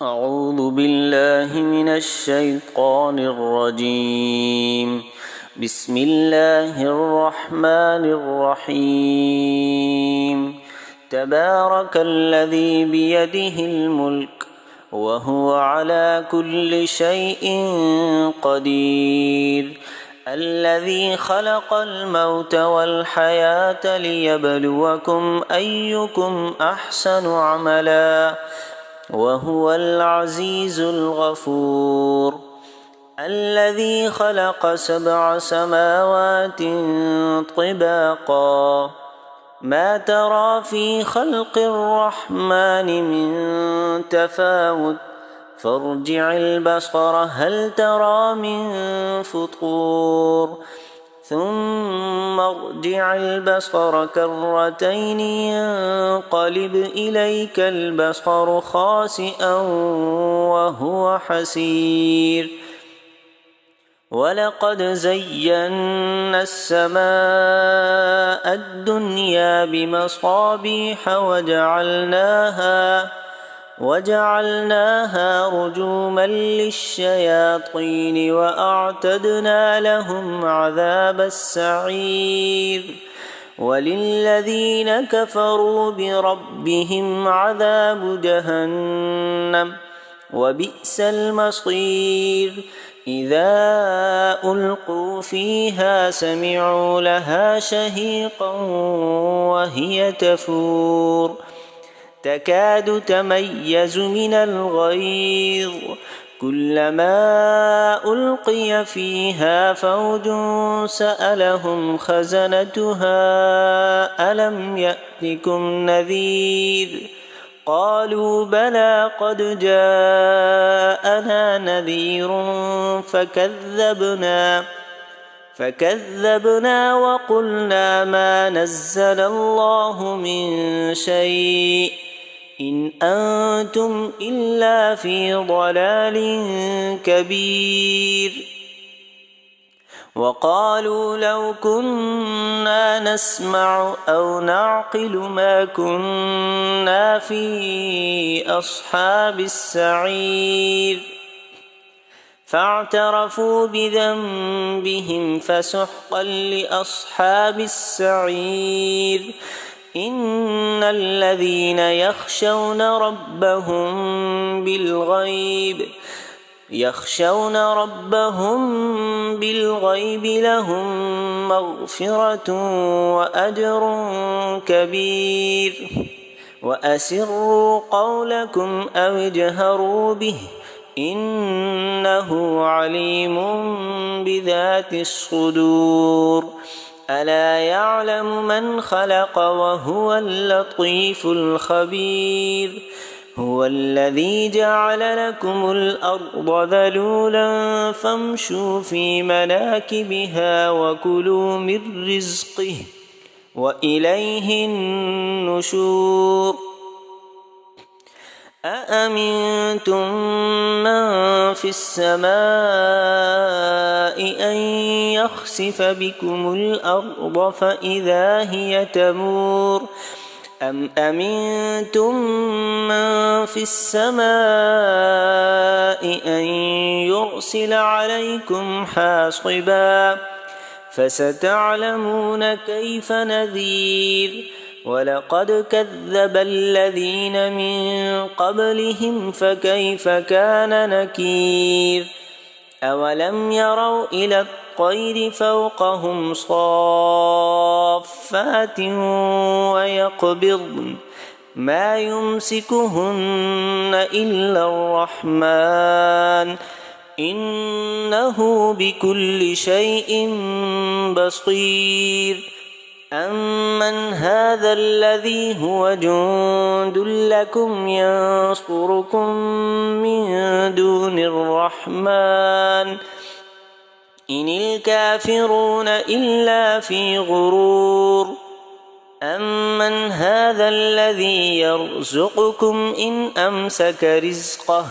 أعوذ بالله من الشيطان الرجيم. بسم الله الرحمن الرحيم. تبارك الذي بيده الملك وهو على كل شيء قدير. الذي خلق الموت والحياة ليبلوكم أيكم أحسن عملا وهو العزيز الغفور. الذي خلق 7 سماوات طباقا ما ترى في خلق الرحمن من تفاوت فارجع البصر هل ترى من فطور ثم ارجع البصر كرتين ينقلب إليك البصر خاسئا وهو حسير. ولقد زينا السماء الدنيا بمصابيح وجعلناها رجوما للشياطين وأعتدنا لهم عذاب السعير. وللذين كفروا بربهم عذاب جهنم وبئس المصير. إذا ألقوا فيها سمعوا لها شهيقا وهي تفور تكاد تميز من الغيظ كلما ألقي فيها فوج سألهم خزنتها ألم يأتكم نذير قالوا بلى قد جاءنا نذير فكذبنا وقلنا ما نزل الله من شيء إن أنتم إلا في ضلال كبير. وقالوا لو كنا نسمع أو نعقل ما كنا في أصحاب السعير فاعترفوا بذنبهم فسحقا لأصحاب السعير. إن الذين يخشون ربهم بالغيب لهم مغفرة وأجر كبير. وأسروا قولكم أو اجهروا به إنه عليم بذات الصدور. ألا يعلم من خلق وهو اللطيف الخبير. هو الذي جعل لكم الأرض ذلولا فامشوا في مناكبها وكلوا من رزقه وإليه النشور. أأمنتم من في السماء أن يخسف بكم الأرض فإذا هي تمور أم أمنتم من في السماء أن يرسل عليكم حاصبا فستعلمون كيف نذير. ولقد كذب الذين من قبلهم فكيف كان نكير. أولم يروا إلى الطير فوقهم صافات ويقبضن ما يمسكهن إلا الرحمن إنه بكل شيء بصير. أمن هذا الذي هو جند لكم ينصركم من دون الرحمن إن الكافرون إلا في غرور. أمن هذا الذي يرزقكم إن أمسك رزقه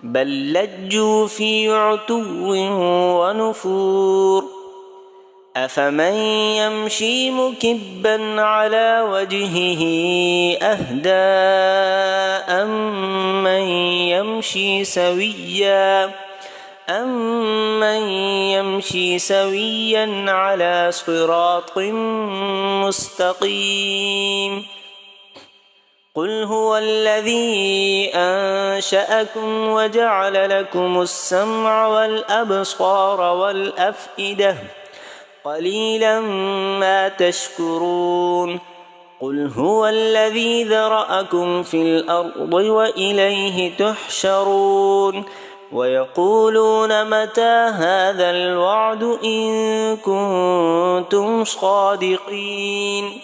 بل لجوا في عتو ونفور. أفمن يمشي مكبا على وجهه أهدى أمن يمشي سويا على صراط مستقيم. قل هو الذي أنشأكم وجعل لكم السمع والأبصار والأفئدة قليلا ما تشكرون. قل هو الذي ذرأكم في الأرض وإليه تحشرون. ويقولون متى هذا الوعد إن كنتم صادقين.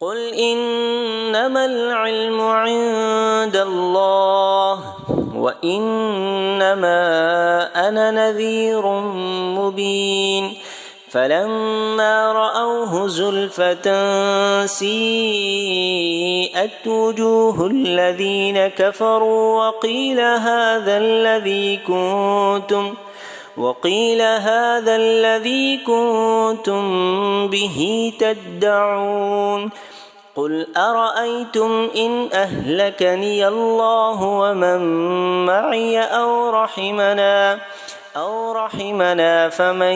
قل إنما العلم عند الله وإنما أنا نذير مبين. فلما رأوه زلفة سيئت وجوه الذين كفروا وقيل هذا الذي كنتم به تدعون. قل أرأيتم إن أهلكني الله ومن معي أو رحمنا فمن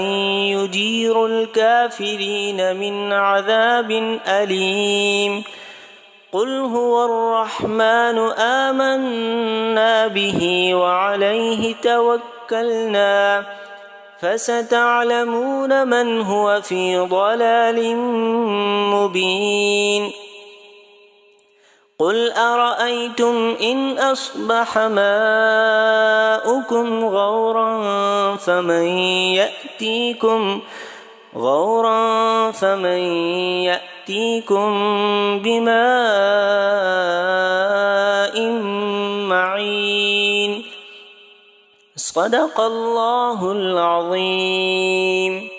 يجير الكافرين من عذاب أليم. قل هو الرحمن آمنا به وعليه توكلنا فستعلمون من هو في ضلال مبين. قل أرأيتم إن أصبح ماؤكم غورا فمن يأتيكم بماء معين. صدق الله العظيم.